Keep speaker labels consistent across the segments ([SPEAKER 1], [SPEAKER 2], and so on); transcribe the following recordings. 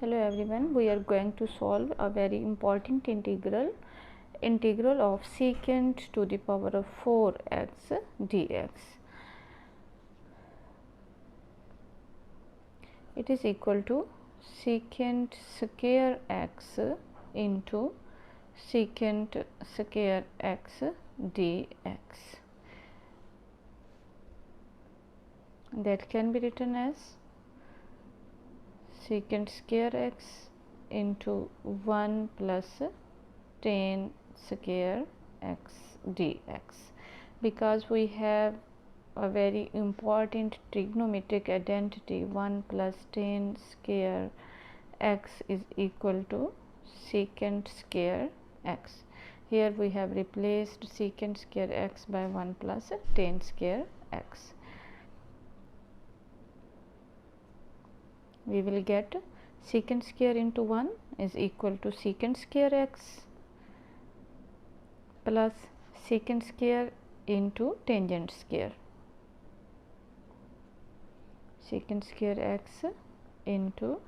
[SPEAKER 1] Hello everyone, we are going to solve a very important integral of secant to the power of 4x dx. It is equal to secant square x into secant square x dx. That can be written as secant square x into 1 plus tan square x dx, because we have a very important trigonometric identity 1 plus tan square x is equal to secant square x. Here we have replaced secant square x by 1 plus tan square x. We will get secant square into 1 is equal to secant square x plus secant square into tangent square. Secant square x into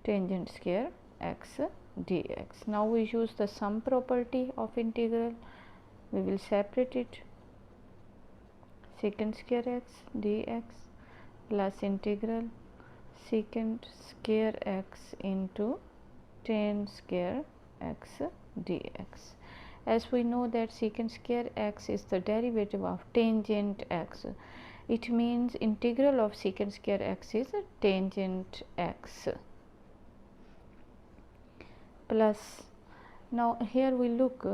[SPEAKER 1] tangent square x dx. Now we use the sum property of integral. We will separate it. Secant square x dx plus integral secant square x into tan square x dx. As we know that secant square x is the derivative of tangent x, it means integral of secant square x is tangent x. Plus, now here we look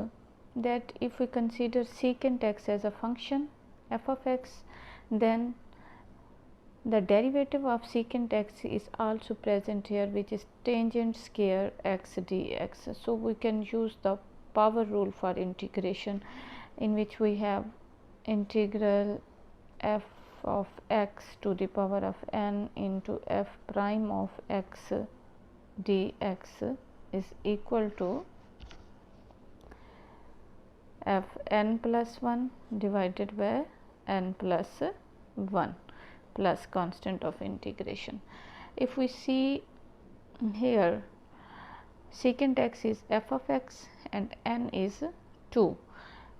[SPEAKER 1] that if we consider secant x as a function f of x, then the derivative of secant x is also present here, which is tangent square x dx. So we can use the power rule for integration, in which we have integral f of x to the power of n into f prime of x dx is equal to f n plus 1 divided by n plus 1 plus constant of integration. If we see here, secant x is f of x and n is 2,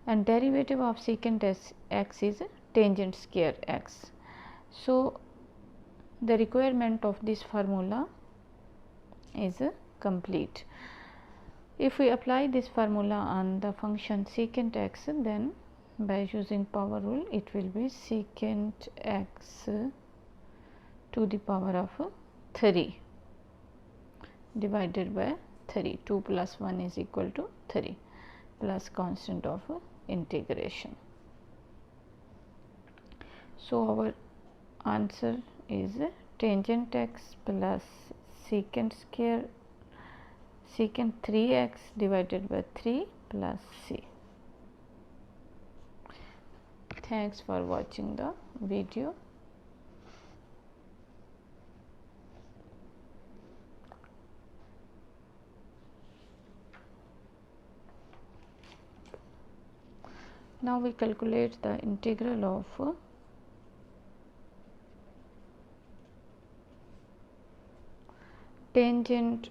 [SPEAKER 1] and derivative of secant x is tangent square x. So the requirement of this formula is complete. If we apply this formula on the function secant x, then by using power rule it will be secant x to the power of 3 divided by 3. 2 plus 1 is equal to 3 plus constant of integration. So our answer is tangent x plus secant 3x divided by 3 plus c. Thanks for watching the video. Now we calculate the integral of tangent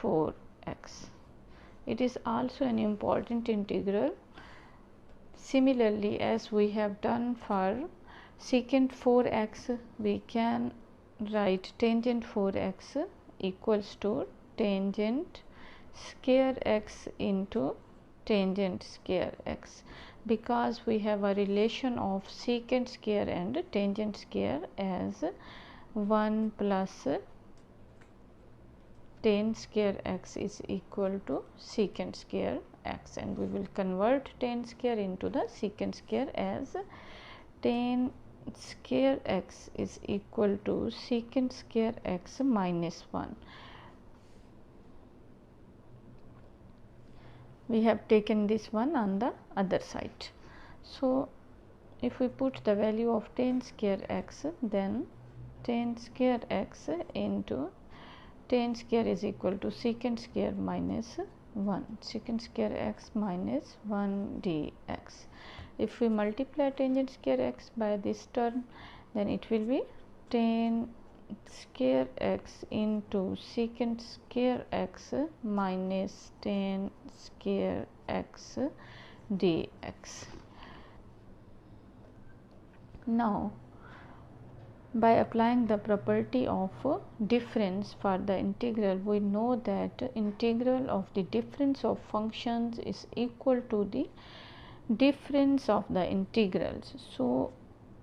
[SPEAKER 1] 4x. It is also an important integral. Similarly, as we have done for secant 4x, we can write tangent 4x equals to tangent square x into tangent square x, because we have a relation of secant square and tangent square as 1 plus tan square x is equal to secant square x, and we will convert tan square into the secant square as tan square x is equal to secant square x minus 1. We have taken this one on the other side. So if we put the value of tan square x, then tan square x into tan square is equal to secant square minus 1, secant square x minus 1 dx. If we multiply tangent square x by this term, then it will be tan square x into secant square x minus tan square x dx. Now, by applying the property of difference for the integral, we know that integral of the difference of functions is equal to the difference of the integrals. So,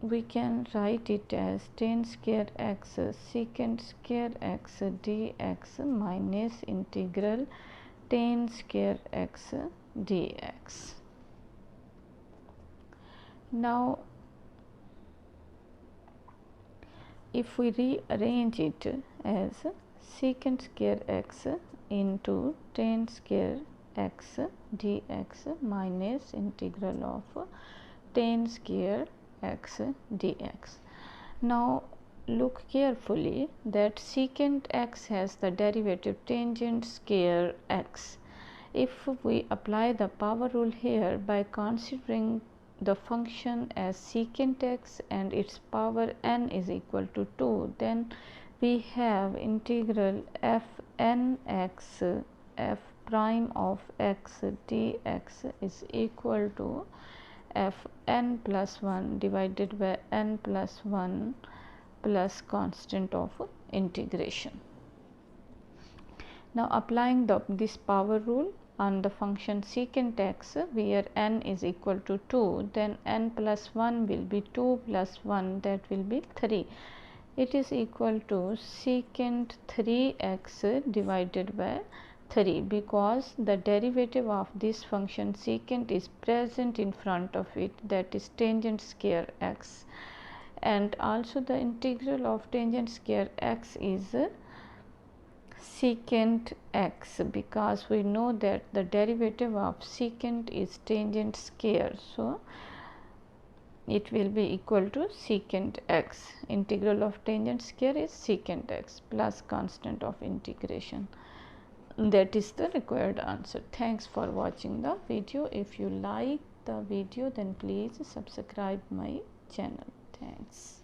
[SPEAKER 1] we can write it as tan square x secant square x dx minus integral tan square x dx. Now, if we rearrange it as secant square x into tan square x dx minus integral of tan square x dx. Now, look carefully that secant x has the derivative tangent square x. If we apply the power rule here by considering the function as secant x and its power n is equal to 2, then we have integral fn x f prime of x dx is equal to fn plus 1 divided by n plus 1 plus constant of integration. Now, applying this power rule on the function secant x where n is equal to 2, then n plus 1 will be 2 plus 1, that will be 3. It is equal to secant 3x divided by 3, because the derivative of this function secant is present in front of it, that is tangent square x, and also the integral of tangent square x is secant x, because we know that the derivative of secant is tangent square. So, it will be equal to secant x. Integral of tangent square is secant x plus constant of integration. That is the required answer. Thanks for watching the video. If you like the video, then please subscribe my channel. Thanks.